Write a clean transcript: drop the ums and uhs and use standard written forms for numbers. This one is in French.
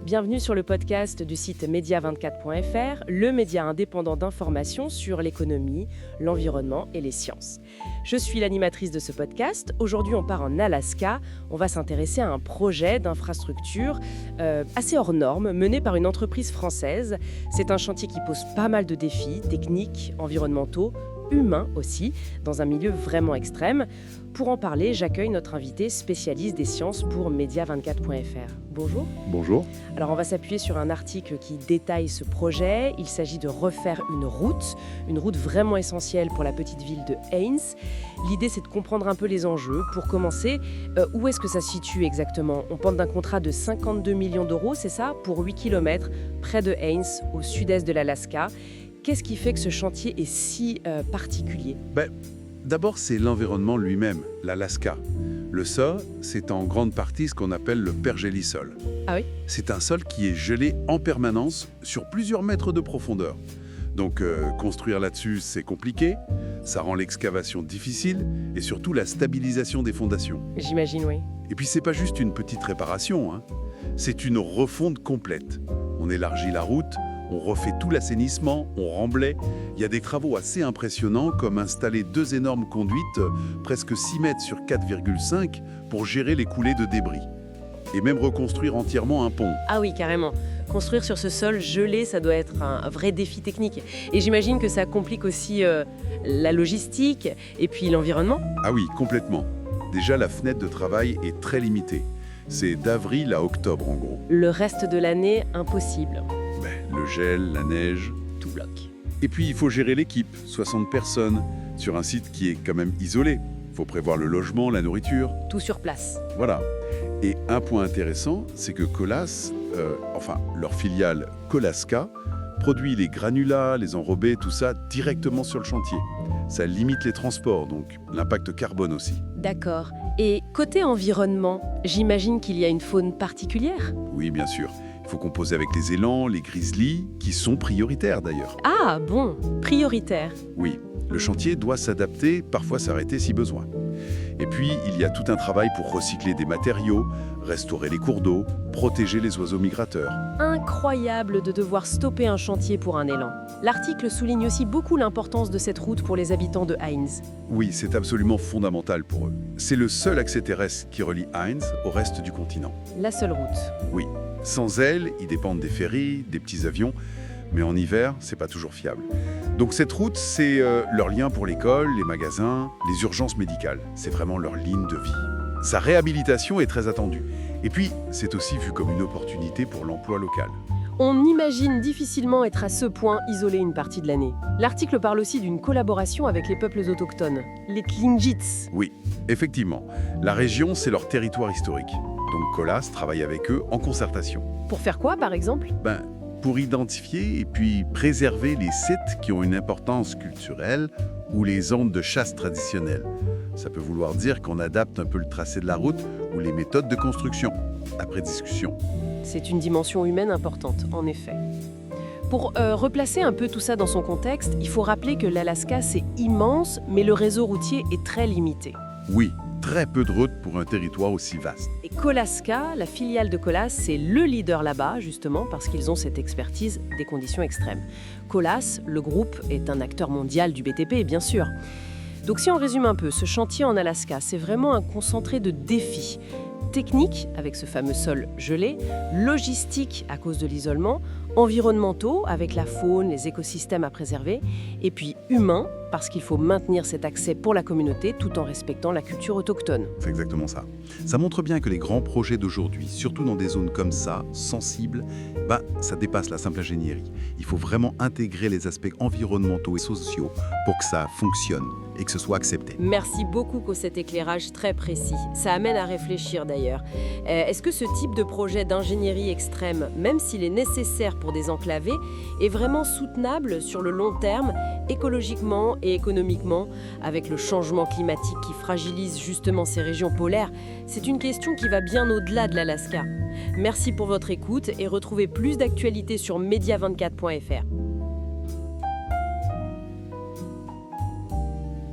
Bienvenue sur le podcast du site media24.fr, le média indépendant d'information sur l'économie, l'environnement et les sciences. Je suis l'animatrice de ce podcast. Aujourd'hui, on part en Alaska. On va s'intéresser à un projet d'infrastructure assez hors norme, mené par une entreprise française. C'est un chantier qui pose pas mal de défis techniques, environnementaux, humains aussi, dans un milieu vraiment extrême. Pour en parler, j'accueille notre invité spécialiste des sciences pour media24.fr. Bonjour. Bonjour. Alors on va s'appuyer sur un article qui détaille ce projet. Il s'agit de refaire une route vraiment essentielle pour la petite ville de Haines. L'idée, c'est de comprendre un peu les enjeux. Pour commencer, où est-ce que ça se situe exactement ? On parle d'un contrat de 52 millions d'euros, c'est ça ? Pour 8 km, près de Haines, au sud-est de l'Alaska. Qu'est-ce qui fait que ce chantier est si particulier ? D'abord, c'est l'environnement lui-même, l'Alaska. Le sol, c'est en grande partie ce qu'on appelle le pergélisol. Ah oui ? C'est un sol qui est gelé en permanence sur plusieurs mètres de profondeur. Donc, construire là-dessus, c'est compliqué. Ça rend l'excavation difficile et surtout la stabilisation des fondations. J'imagine, oui. Et puis, c'est pas juste une petite réparation, hein. C'est une refonte complète. On élargit la route, on refait tout l'assainissement, on remblait. Il y a des travaux assez impressionnants comme installer 2 énormes conduites, presque 6 mètres sur 4,5, pour gérer les coulées de débris. Et même reconstruire entièrement un pont. Ah oui, carrément. Construire sur ce sol gelé, ça doit être un vrai défi technique. Et j'imagine que ça complique aussi la logistique et puis l'environnement. Ah oui, complètement. Déjà, la fenêtre de travail est très limitée. C'est d'avril à octobre en gros. Le reste de l'année, impossible. Le gel, la neige. Tout bloque. Et puis, il faut gérer l'équipe, 60 personnes, sur un site qui est quand même isolé. Il faut prévoir le logement, la nourriture. Tout sur place. Voilà. Et un point intéressant, c'est que Colas, leur filiale Colaska, produit les granulats, les enrobés, tout ça directement sur le chantier. Ça limite les transports, donc l'impact carbone aussi. D'accord. Et côté environnement, j'imagine qu'il y a une faune particulière ? Oui, bien sûr. Il faut composer avec les élans, les grizzlies, qui sont prioritaires d'ailleurs. Ah bon, prioritaire. Oui, le chantier doit s'adapter, parfois s'arrêter si besoin. Et puis, il y a tout un travail pour recycler des matériaux, restaurer les cours d'eau, protéger les oiseaux migrateurs. Incroyable de devoir stopper un chantier pour un élan. L'article souligne aussi beaucoup l'importance de cette route pour les habitants de Haines. Oui, c'est absolument fondamental pour eux. C'est le seul accès terrestre qui relie Haines au reste du continent. La seule route. Oui. Sans elle, ils dépendent des ferries, des petits avions, mais en hiver, c'est pas toujours fiable. Donc cette route, c'est leur lien pour l'école, les magasins, les urgences médicales. C'est vraiment leur ligne de vie. Sa réhabilitation est très attendue. Et puis, c'est aussi vu comme une opportunité pour l'emploi local. On imagine difficilement être à ce point isolé une partie de l'année. L'article parle aussi d'une collaboration avec les peuples autochtones, les Tlingits. Oui, effectivement. La région, c'est leur territoire historique. Donc Colas travaille avec eux en concertation. Pour faire quoi, par exemple ? Pour identifier et puis préserver les sites qui ont une importance culturelle ou les zones de chasse traditionnelles. Ça peut vouloir dire qu'on adapte un peu le tracé de la route ou les méthodes de construction, après discussion. C'est une dimension humaine importante, en effet. Pour replacer un peu tout ça dans son contexte, il faut rappeler que l'Alaska, c'est immense, mais le réseau routier est très limité. Oui, très peu de routes pour un territoire aussi vaste. Et Colaska, la filiale de Colas, c'est le leader là-bas, justement, parce qu'ils ont cette expertise des conditions extrêmes. Colas, le groupe, est un acteur mondial du BTP, bien sûr. Donc si on résume un peu, ce chantier en Alaska, c'est vraiment un concentré de défis. Techniques, avec ce fameux sol gelé, logistiques à cause de l'isolement, environnementaux, avec la faune, les écosystèmes à préserver, et puis humains, parce qu'il faut maintenir cet accès pour la communauté tout en respectant la culture autochtone. C'est exactement ça. Ça montre bien que les grands projets d'aujourd'hui, surtout dans des zones comme ça, sensibles, ça dépasse la simple ingénierie. Il faut vraiment intégrer les aspects environnementaux et sociaux pour que ça fonctionne et que ce soit accepté. Merci beaucoup pour cet éclairage très précis. Ça amène à réfléchir d'ailleurs. Est-ce que ce type de projet d'ingénierie extrême, même s'il est nécessaire pour désenclaver, est vraiment soutenable sur le long terme, écologiquement et économiquement, avec le changement climatique qui fragilise justement ces régions polaires? C'est une question qui va bien au-delà de l'Alaska. Merci pour votre écoute et retrouvez plus d'actualités sur media24.fr.